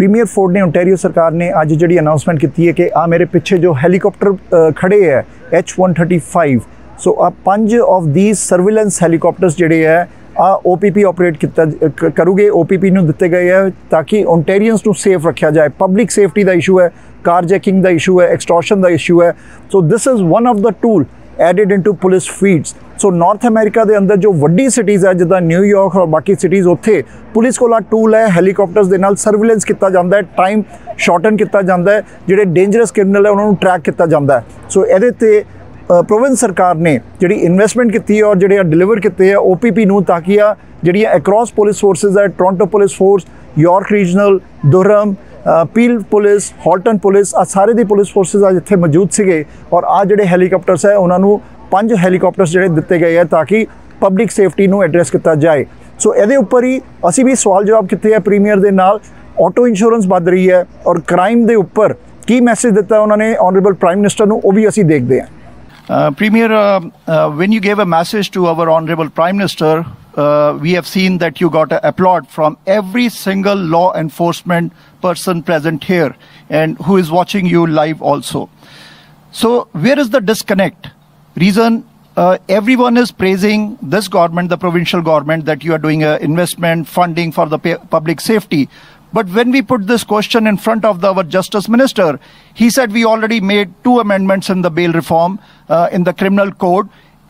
Premier Ford ਨੇ Ontario ਸਰਕਾਰ ਨੇ ਅੱਜ ਜਿਹੜੀ ਅਨਾਉਂਸਮੈਂਟ ਕੀਤੀ ਹੈ ਕਿ ਆ ਮੇਰੇ ਪਿੱਛੇ ਜੋ ਹੈਲੀਕਾਪਟਰ ਖੜੇ ਹੈ H-135 ਸੋ ਆ 5 ਆਫ ਥੀਸ ਸਰਵੇਲੈਂਸ ਹੈਲੀਕਾਪਟਰਸ ਜਿਹੜੇ ਹੈ ਆ OPP ਆਪਰੇਟ ਕੀਤਾ ਕਰੂਗੇ OPP ਨੂੰ ਦਿੱਤੇ ਗਏ ਹੈ ਤਾਂ ਕਿ ਓਨਟਾਰੀਅਨਸ ਨੂੰ ਸੇਫ ਰੱਖਿਆ ਜਾਏ ਪਬਲਿਕ ਸੇਫਟੀ ਦਾ ਇਸ਼ੂ ਹੈ carjacking ਦਾ ਇਸ਼ੂ ਹੈ ਐਕਸਟੋਰਸ਼ਨ ਦਾ ਇਸ਼ੂ ਹੈ so this is one of the tool added into police feeds so North America ਦੇ ਅੰਦਰ ਜੋ ਵੱਡੀ ਸਿਟੀਜ਼ ਹੈ ਜਿੱਦਾਂ ਨਿਊਯਾਰਕ ਔਰ ਬਾਕੀ ਸਿਟੀਜ਼ ਉੱਥੇ ਪੁਲਿਸ ਕੋਲ ਆ ਟੂਲ ਹੈ ਹੈਲੀਕਾਪਟਰਸ ਦੇ ਨਾਲ ਸਰਵੇਲੈਂਸ ਕੀਤਾ ਜਾਂਦਾ ਹੈ ਟਾਈਮ ਸ਼ਾਰਟਨ ਕੀਤਾ ਜਾਂਦਾ ਹੈ ਜਿਹੜੇ ਡੇਂਜਰਸ ਕ੍ਰਿਮੀਨਲ ਹੈ ਉਹਨਾਂ ਨੂੰ ਟਰੈਕ ਕੀਤਾ ਜਾਂਦਾ ਹੈ ਸੋ ਇਹਦੇ ਤੇ ਪ੍ਰੋਵਿੰਸ ਸਰਕਾਰ ਨੇ ਜਿਹੜੀ ਇਨਵੈਸਟਮੈਂਟ ਕੀਤੀ ਹੈ ਔਰ ਜਿਹੜੇ ਡਿਲੀਵਰ ਕੀਤੇ ਹੈ OPP ਨੂੰ ਤਾਂ ਕਿ ਆ ਜਿਹੜੀਆਂ ਅਕ੍ਰੋਸ ਪੁਲਿਸ ਫੋਰਸਿਸ ਹੈ Toronto police force York regional Durham Peel police Halton police ਆ ਸਾਰੇ ਦੀ ਪੁਲਿਸ ਫੋਰਸਿਸ ਅੱਜ ਇੱਥੇ ਮੌਜੂਦ ਸੀਗੇ ਔਰ ਆ ਜਿਹੜੇ ਹੈਲੀਕਾਪਟਰਸ ਹੈ ਉਹਨਾਂ ਨੂੰ 5 ਹੈਲੀਕਾਪਟਰਸ ਜਿਹੜੇ ਦਿੱਤੇ ਗਏ ਹੈ ਤਾਂ ਕਿ ਪਬਲਿਕ ਸੇਫਟੀ ਨੂੰ ਐਡਰੈਸ ਕੀਤਾ ਜਾਏ ਸੋ ਇਹਦੇ ਉੱਪਰ ਹੀ ਅਸੀਂ ਵੀ ਸਵਾਲ ਜਵਾਬ ਕੀਤੇ ਹੈ ਪ੍ਰੀਮੀਅਰ ਦੇ ਨਾਲ ਆਟੋ ਇੰਸ਼ੋਰੈਂਸ ਵੱਧ ਰਹੀ ਹੈ ਔਰ ਕ੍ਰਾਈਮ ਦੇ ਉੱਪਰ ਕੀ ਮੈਸੇਜ ਦਿੱਤਾ ਉਹਨਾਂ ਨੇ ਆਨਰੇਬਲ ਪ੍ਰਾਈਮ ਮਿਨਿਸਟਰ ਨੂੰ ਉਹ ਵੀ ਅਸੀਂ ਦੇਖਦੇ ਹਾਂ Premier, when you gave a message to our Honorable Prime Minister, we have seen that you got an applaud from every single law enforcement person present here and who is watching you live also. So where is the disconnect? Reason everyone is praising this government, the provincial government, that you are doing investment funding for the public safety. But when we put this question in front of our Justice Minister, he said we already made 2 amendments in the bail reform in the criminal code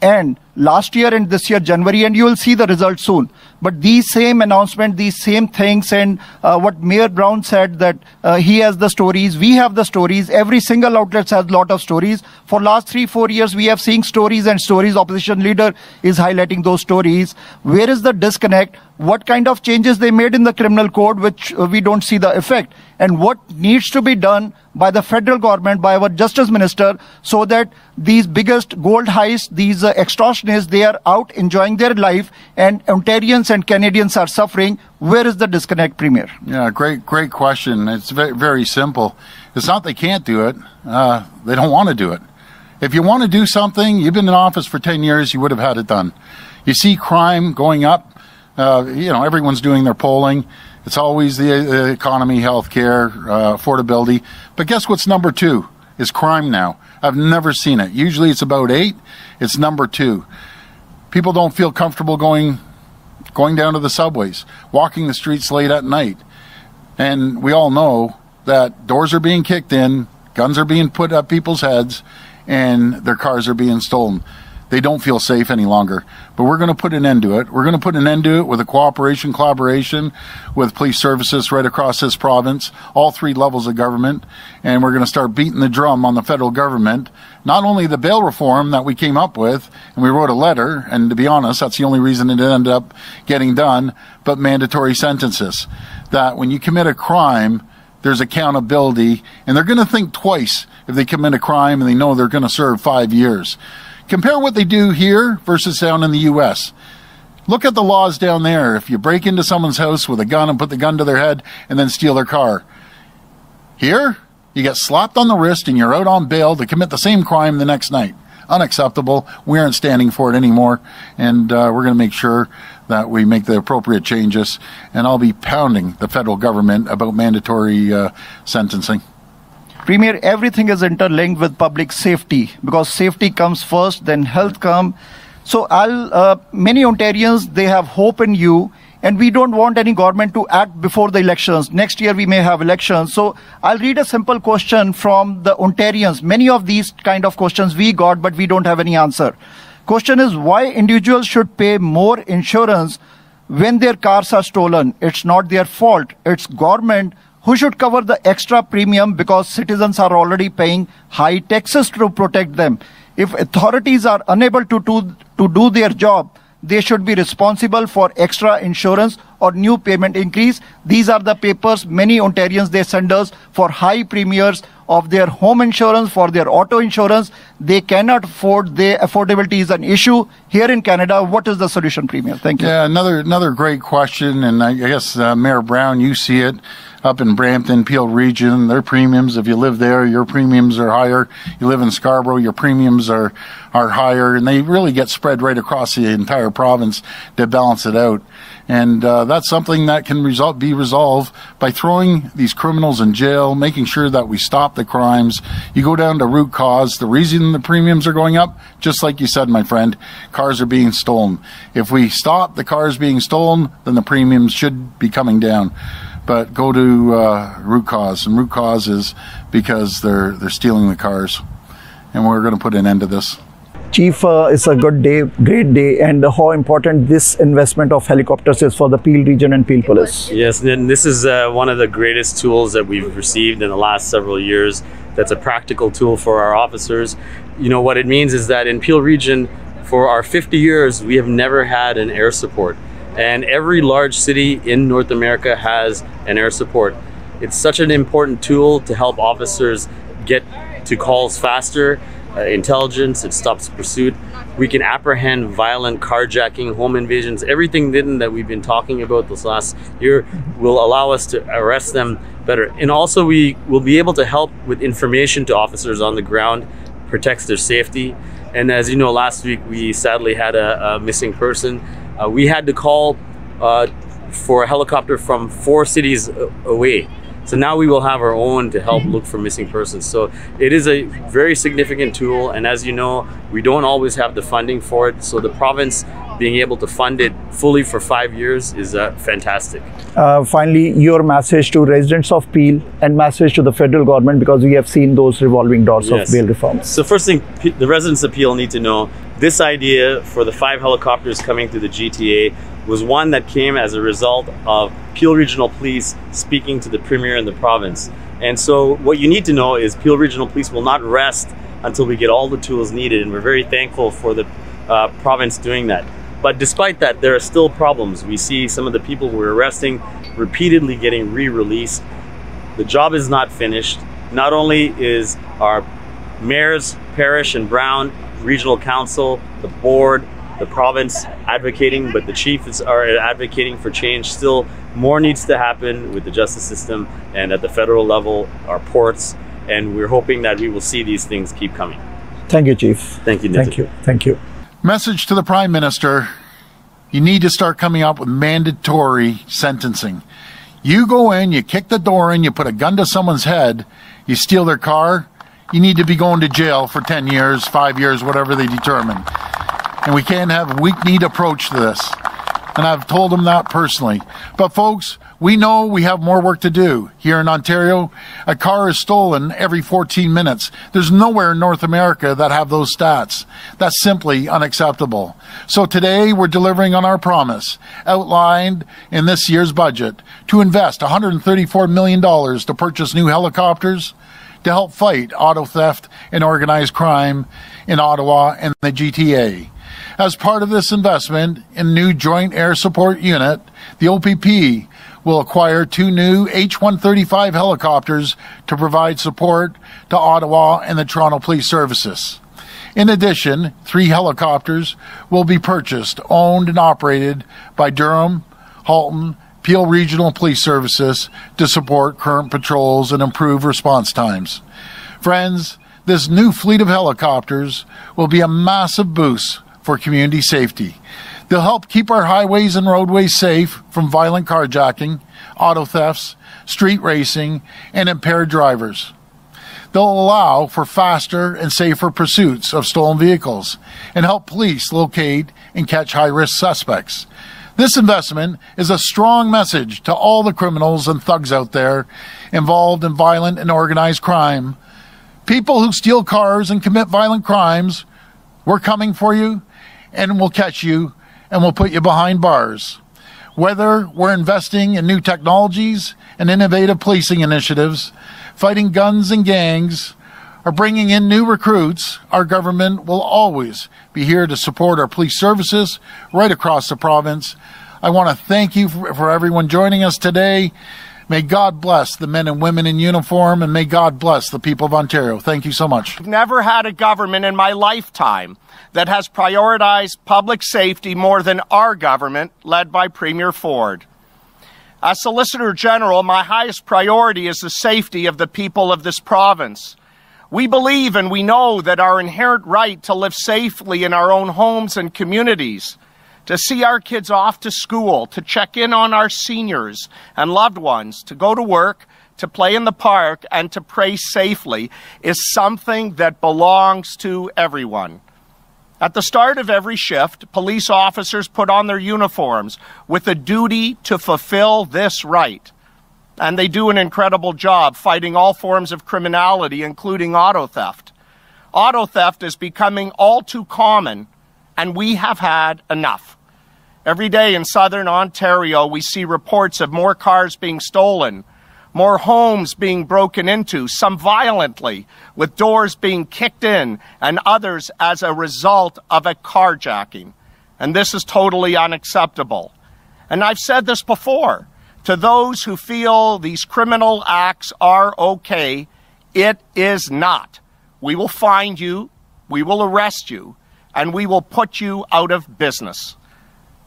and last year and this year January, and you will see the results soon. But these same announcements, these same things, and what Mayor Brown said that he has the stories, we have the stories, every single outlet has a lot of stories. For last 3-4 years we have seen stories and stories. Opposition leader is highlighting those stories. Where is the disconnect? What kind of changes they made in the criminal code which we don't see the effect, and what needs to be done by the federal government, by our Justice Minister, so that these biggest gold heists, these extortionists, they are out enjoying their life and Ontarians and Canadians are suffering. Where is the disconnect, Premier? Yeah, great question. It's very, very simple. It's not they can't do it. They don't want to do it. If you want to do something, you've been in office for 10 years, you would have had it done. You see crime going up. Everyone's doing their polling. It's always the economy, healthcare, affordability. But guess what's number 2 is crime now. I've never seen it. Usually it's about 8. It's number 2. People don't feel comfortable going down to the subways, walking the streets late at night. And we all know that doors are being kicked in, guns are being put at people's heads, and their cars are being stolen. They don't feel safe any longer. But we're going to put an end to it. We're going to put an end to it with a collaboration with police services right across this province, all 3 levels of government. And we're going to start beating the drum on the federal government. Not only the bail reform that we came up with, and we wrote a letter, and to be honest, that's the only reason it ended up getting done, but mandatory sentences. That when you commit a crime, there's accountability, and they're going to think twice if they commit a crime and they know they're going to serve 5 years. Compare what they do here versus down in the US. Look at the laws down there. If you break into someone's house with a gun and put the gun to their head and then steal their car. Here, you get slapped on the wrist and you're out on bail to commit the same crime the next night. Unacceptable. We aren't standing for it anymore. And we're going to make sure that we make the appropriate changes. And I'll be pounding the federal government about mandatory sentencing. Premier, everything is interlinked with public safety because safety comes first, then health comes. So many Ontarians, they have hope in you, and we don't want any government to act before the elections. Next year we may have elections. So I'll read a simple question from the Ontarians. Many of these kind of questions we got, but we don't have any answer. Question is, why individuals should pay more insurance when their cars are stolen? It's not their fault. It's government who should cover the extra premium because citizens are already paying high taxes to protect them. If authorities are unable to do their job, they should be responsible for extra insurance or new payment increase. These are the papers many Ontarians they send us for high premiums of their home insurance, for their auto insurance. They cannot afford. The affordability is an issue here in Canada. What is the solution, Premier? Thank you. Yeah, another great question, and I guess Mayor Brown, you see it up in Brampton, Peel region. Their premiums, if you live there, your premiums are higher. You live in Scarborough, your premiums are higher, and they really get spread right across the entire province to balance it out. And that's something that can be resolved by throwing these criminals in jail, making sure that we stop the crimes. You go down to root cause. The reason the premiums are going up, just like you said, my friend, cars are being stolen. If we stop the cars being stolen, then the premiums should be coming down. But go to root cause, and root cause is because they're stealing the cars. And we're going to put an end to this. Chief, it's a good day, great day, and how important this investment of helicopters is for the Peel region and Peel Police. Yes, and this is one of the greatest tools that we've received in the last several years. That's a practical tool for our officers. You know, what it means is that in Peel region, for our 50 years, we have never had an air support. And every large city in North America has an air support. It's such an important tool to help officers get to calls faster. Intelligence, it stops pursuit. We can apprehend violent carjacking, home invasions, everything that we've been talking about this last year will allow us to arrest them better. And also we will be able to help with information to officers on the ground, protects their safety. And as you know, last week we sadly had a missing person. We had to call for a helicopter from 4 cities away. So now we will have our own to help look for missing persons. So it is a very significant tool, and as you know, we don't always have the funding for it. So the province being able to fund it fully for 5 years is fantastic. Finally, your message to residents of Peel and message to the federal government, because we have seen those revolving doors of bail reforms. So first thing, the residents of Peel need to know, this idea for the 5 helicopters coming through the GTA was one that came as a result of Peel Regional Police speaking to the Premier in the province. And so what you need to know is Peel Regional Police will not rest until we get all the tools needed, and we're very thankful for the province doing that. But despite that, there are still problems. We see some of the people we're arresting repeatedly getting re-released. The job is not finished. Not only is our mayors, Parish and Brown, Regional Council, the board, the province advocating, but the chiefs are advocating for change. Still more needs to happen with the justice system and at the federal level, our ports, and we're hoping that we will see these things keep coming. Thank you, Chief. Thank you, Nitin. Thank you. Thank you. Message to the Prime Minister, you need to start coming up with mandatory sentencing. You go in, you kick the door in, you put a gun to someone's head, you steal their car, you need to be going to jail for 10 years, 5 years, whatever they determine. And we can't have a weak-kneed approach to this. And I've told them that personally. But folks, we know we have more work to do. Here in Ontario, a car is stolen every 14 minutes. There's nowhere in North America that have those stats. That's simply unacceptable. So today we're delivering on our promise, outlined in this year's budget, to invest $134 million to purchase new helicopters to help fight auto theft and organized crime in Ottawa and the GTA. As part of this investment in new Joint Air Support Unit, the OPP will acquire 2 new H-135 helicopters to provide support to Ottawa and the Toronto Police Services. In addition, 3 helicopters will be purchased, owned and operated by Durham, Halton, Peel Regional Police Services to support current patrols and improve response times. Friends, this new fleet of helicopters will be a massive boost for community safety. They'll help keep our highways and roadways safe from violent carjacking, auto thefts, street racing, and impaired drivers. They'll allow for faster and safer pursuits of stolen vehicles and help police locate and catch high-risk suspects. This investment is a strong message to all the criminals and thugs out there involved in violent and organized crime. People who steal cars and commit violent crimes, we're coming for you, and we'll catch you, and we'll put you behind bars. Whether we're investing in new technologies and innovative policing initiatives, fighting guns and gangs, or bringing in new recruits, our government will always be here to support our police services right across the province. I want to thank you for everyone joining us today. May God bless the men and women in uniform, and may God bless the people of Ontario. Thank you so much. I've never had a government in my lifetime that has prioritized public safety more than our government, led by Premier Ford. As Solicitor General, my highest priority is the safety of the people of this province. We believe and we know that our inherent right to live safely in our own homes and communities, to see our kids off to school, to check in on our seniors and loved ones, to go to work, to play in the park, and to pray safely is something that belongs to everyone. At the start of every shift, police officers put on their uniforms with a duty to fulfill this right. And they do an incredible job fighting all forms of criminality, including auto theft. Auto theft is becoming all too common, and we have had enough. Every day in southern Ontario, we see reports of more cars being stolen, more homes being broken into, some violently, with doors being kicked in, and others as a result of a carjacking. And this is totally unacceptable. And I've said this before, to those who feel these criminal acts are okay, it is not. We will find you, we will arrest you, and we will put you out of business.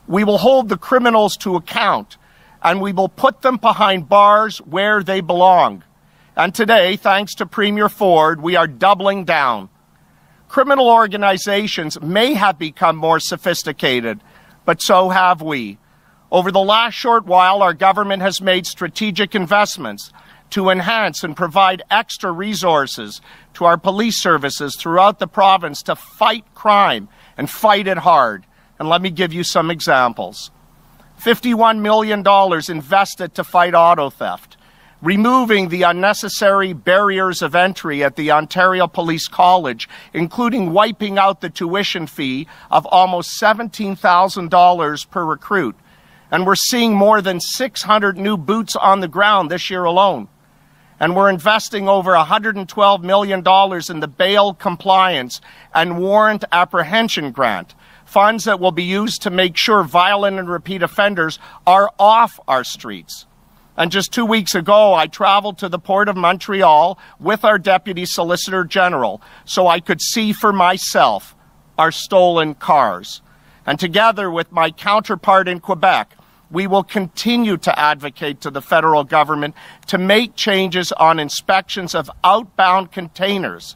We will hold the criminals to account, and we will put them behind bars where they belong. And today, thanks to Premier Ford, we are doubling down. Criminal organizations may have become more sophisticated, but so have we. Over the last short while, our government has made strategic investments to enhance and provide extra resources to our police services throughout the province to fight crime and fight it hard. And let me give you some examples. $51 million invested to fight auto theft, removing the unnecessary barriers of entry at the Ontario Police College, including wiping out the tuition fee of almost $17,000 per recruit. And we're seeing more than 600 new boots on the ground this year alone. And we're investing over $112 million in the bail compliance and warrant apprehension grant, funds that will be used to make sure violent and repeat offenders are off our streets. And just 2 weeks ago, I traveled to the Port of Montreal with our Deputy Solicitor General so I could see for myself our stolen cars. And together with my counterpart in Quebec, we will continue to advocate to the federal government to make changes on inspections of outbound containers,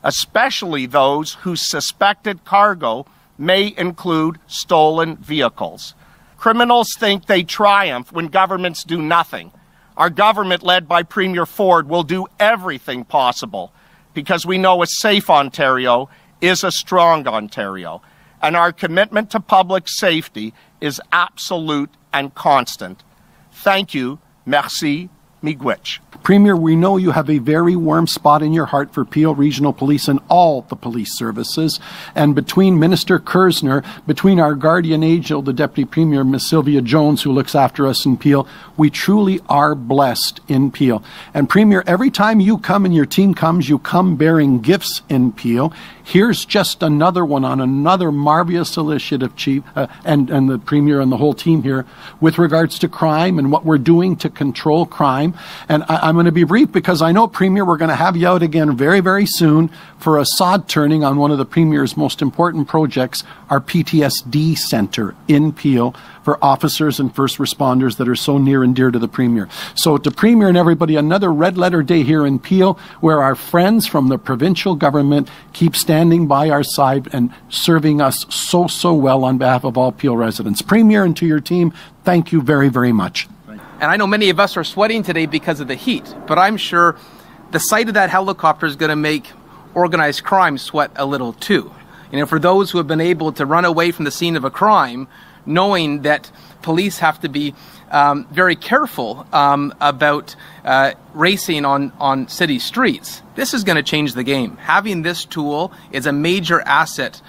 especially those whose suspected cargo may include stolen vehicles. Criminals think they triumph when governments do nothing. Our government, led by Premier Ford, will do everything possible because we know a safe Ontario is a strong Ontario. And our commitment to public safety is absolute and constant. Thank you. Merci. Miigwech. Premier, we know you have a very warm spot in your heart for Peel Regional Police and all the police services. And between Minister Kersner, between our guardian angel, the Deputy Premier, Miss Sylvia Jones, who looks after us in Peel, we truly are blessed in Peel. And Premier, every time you come and your team comes, you come bearing gifts in Peel. Here's just another one on another marvelous initiative, Chief, and the Premier and the whole team here, with regards to crime and what we're doing to control crime. And I'm going to be brief because I know, Premier, we're going to have you out again very, very soon for a sod turning on one of the Premier's most important projects, our PTSD Centre in Peel for officers and first responders that are so near and dear to the Premier. So to Premier and everybody, another red letter day here in Peel where our friends from the provincial government keep standing by our side and serving us so well on behalf of all Peel residents. Premier, and to your team, thank you very, very much. And I know many of us are sweating today because of the heat, but I'm sure the sight of that helicopter is going to make organized crime sweat a little too. You know, for those who have been able to run away from the scene of a crime, knowing that police have to be very careful about racing on city streets, this is going to change the game. Having this tool is a major asset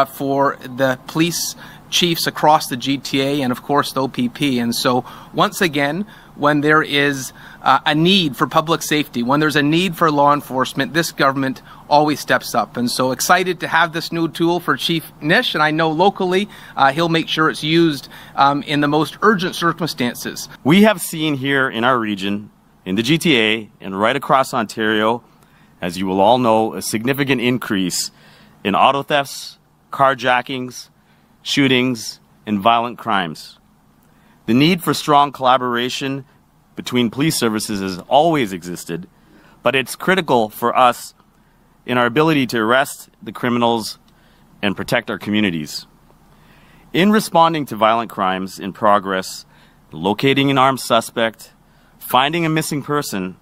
for the police chiefs across the GTA and, of course, the OPP. And so, once again, when there is a need for public safety, when there's a need for law enforcement, this government always steps up. And so excited to have this new tool for Chief Nish, and I know locally he'll make sure it's used in the most urgent circumstances. We have seen here in our region, in the GTA and right across Ontario, as you will all know, a significant increase in auto thefts, carjackings, shootings, and violent crimes. The need for strong collaboration between police services has always existed, but it's critical for us in our ability to arrest the criminals and protect our communities. In responding to violent crimes in progress, locating an armed suspect, finding a missing person,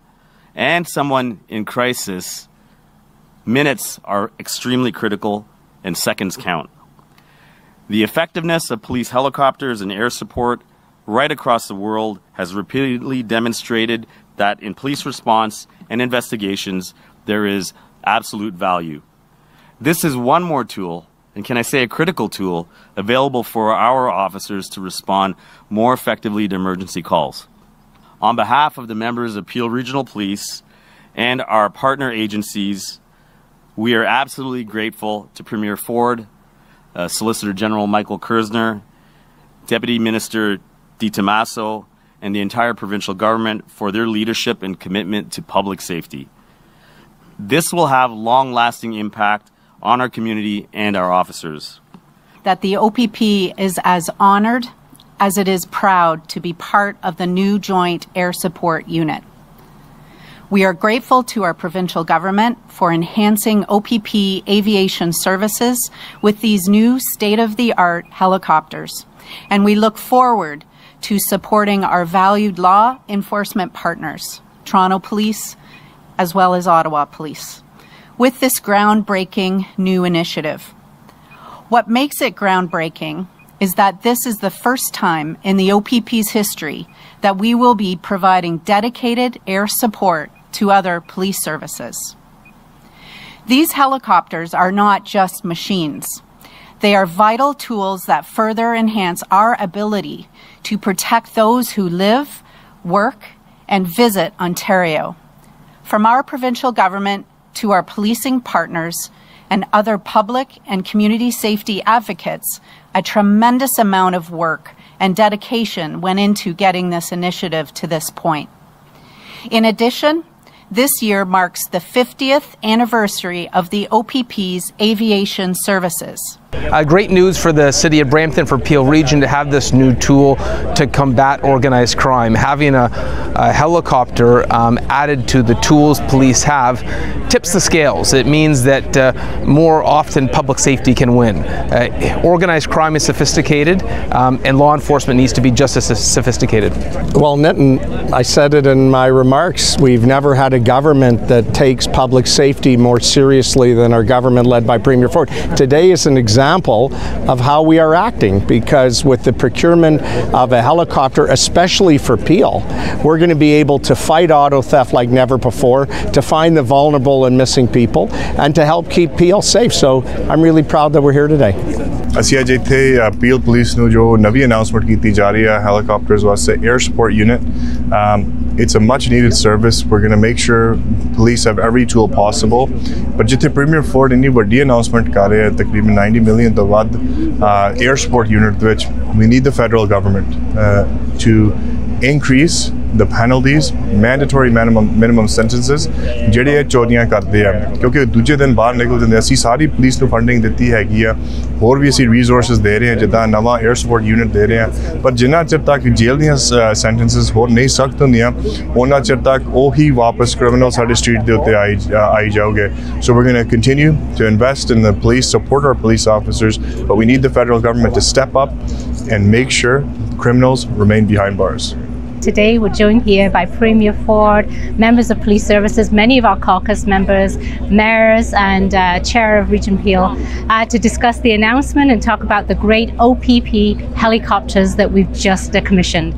and someone in crisis, minutes are extremely critical and seconds count. The effectiveness of police helicopters and air support right across the world has repeatedly demonstrated that in police response and investigations, there is absolute value. This is one more tool, and can I say a critical tool, available for our officers to respond more effectively to emergency calls. On behalf of the members of Peel Regional Police and our partner agencies, we are absolutely grateful to Premier Ford, Solicitor General Michael Kerzner, Deputy Minister Di Tommaso, and the entire provincial government for their leadership and commitment to public safety. This will have long-lasting impact on our community and our officers. That the OPP is as honored as it is proud to be part of the new Joint Air Support Unit. We are grateful to our provincial government for enhancing OPP aviation services with these new state-of-the-art helicopters, and we look forward to supporting our valued law enforcement partners, Toronto Police, as well as Ottawa Police, with this groundbreaking new initiative. What makes it groundbreaking is that this is the first time in the OPP's history that we will be providing dedicated air support to other police services. These helicopters are not just machines. They are vital tools that further enhance our ability to protect those who live, work, and visit Ontario. From our provincial government to our policing partners and other public and community safety advocates, a tremendous amount of work and dedication went into getting this initiative to this point. In addition, this year marks the 50th anniversary of the OPP's aviation services. Great news for the City of Brampton, for Peel Region, to have this new tool to combat organized crime. Having a helicopter added to the tools police have tips the scales. It means that more often public safety can win. Organized crime is sophisticated, and law enforcement needs to be just as sophisticated. Well, Nitin, I said it in my remarks, we've never had a government that takes public safety more seriously than our government led by Premier Ford. Today is an example of how we are acting, because with the procurement of a helicopter, especially for Peel, we're going to be able to fight auto theft like never before, to find the vulnerable and missing people, and to help keep Peel safe. So I'm really proud that we're here today. ਅਸੀਂ ਅੱਜ ਇੱਥੇ peel police ਨੂੰ ਜੋ ਨਵੀਂ announcement ਕੀਤੀ ਜਾ ਰਹੀ ਹੈ ਹੈਲੀਕਾਪਟਰਸ ਵਾਸਤੇ air support unit it's a much needed service. We're going to make sure police have every tool possible. But ਜਿੱਥੇ ਪ੍ਰੀਮੀਅਰ ਫੋਰਡ ਇੰਨੀ ਵੱਡੀ ਅਨਾਉਂਸਮੈਂਟ ਕਰ ਰਿਹਾ ਹੈ ਤਕਰੀਬਨ 90 million ਤੋਂ ਵੱਧ 에ਅਰ ਸਪੋਰਟ ਯੂਨਿਟ ਦੇ ਵਿੱਚ we need the federal government to increase the penalties, mandatory minimum sentences ਜਿਹੜੇ ਇਹ ਚੋਰੀਆਂ ਕਰਦੇ ਆ ਕਿਉਂਕਿ ਦੂਜੇ ਦਿਨ ਬਾਹਰ ਨਿਕਲ ਜਾਂਦੇ। ਅਸੀਂ ਸਾਰੀ ਪੁਲਿਸ ਨੂੰ ਫੰਡਿੰਗ ਦਿੱਤੀ ਹੈਗੀ ਆ, ਹੋਰ ਵੀ ਅਸੀਂ ਰਿਸੋਰਸਸ ਦੇ ਰਹੇ ਹਾਂ, ਜਿੱਦਾਂ ਨਵਾਂ 에ਅਰ ਸਪੋਰਟ ਯੂਨਿਟ ਦੇ ਰਹੇ ਹਾਂ, ਪਰ ਜਿੰਨਾ ਚਿਰ ਤੱਕ ਜੇਲ੍ਹ ਦੀਆਂ ਸੈਂਟੈਂਸਸ ਹੋਰ ਨਹੀਂ ਸਖਤ ਹੁੰਦੀਆਂ ਉਹਨਾਂ ਚਿਰ ਤੱਕ ਉਹੀ ਵਾਪਸ ਕ੍ਰਿਮੀਨਲ ਸਾਡੇ ਸਟਰੀਟ ਦੇ ਉੱਤੇ ਆਈ ਜਾਓਗੇ। So we're going to continue to invest in the police, support our police officers, but we need the federal government to step up and make sure criminals remain behind bars. Today we're joined here by Premier Ford, members of police services, many of our caucus members, mayors and Chair of Region Peel to discuss the announcement and talk about the great OPP helicopters that we've just commissioned.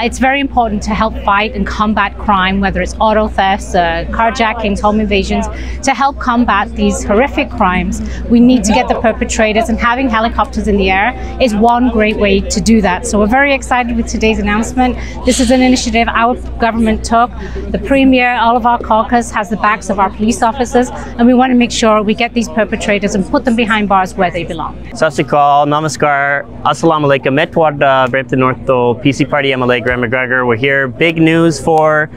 It's very important to help fight and combat crime, whether it's auto thefts, carjackings, home invasions. To help combat these horrific crimes, we need to get the perpetrators, and having helicopters in the air is one great way to do that. So we're very excited with today's announcement. This is an initiative our government took. The Premier, all of our caucus has the backs of our police officers, and we want to make sure we get these perpetrators and put them behind bars where they belong. Sat Sri Akal, Namaskar, Assalamu Alaikum, Metwad Brampton North to PC Party MLA Graham McGregor. We're here. Big news for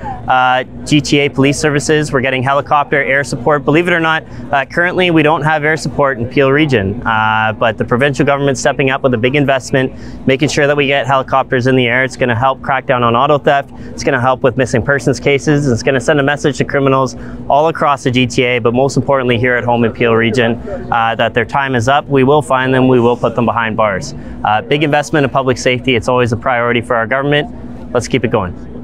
GTA Police Services. We're getting helicopter air support. Believe it or not, currently we don't have air support in Peel Region, but the provincial government stepping up with a big investment, making sure that we get helicopters in the air. It's going to help crack down on auto theft. It's going to help with missing persons cases. It's going to send a message to criminals all across the GTA, but most importantly here at home in Peel Region, that their time is up. We will find them. We will put them behind bars. Big investment in public safety. It's always a priority for our government. Let's keep it going.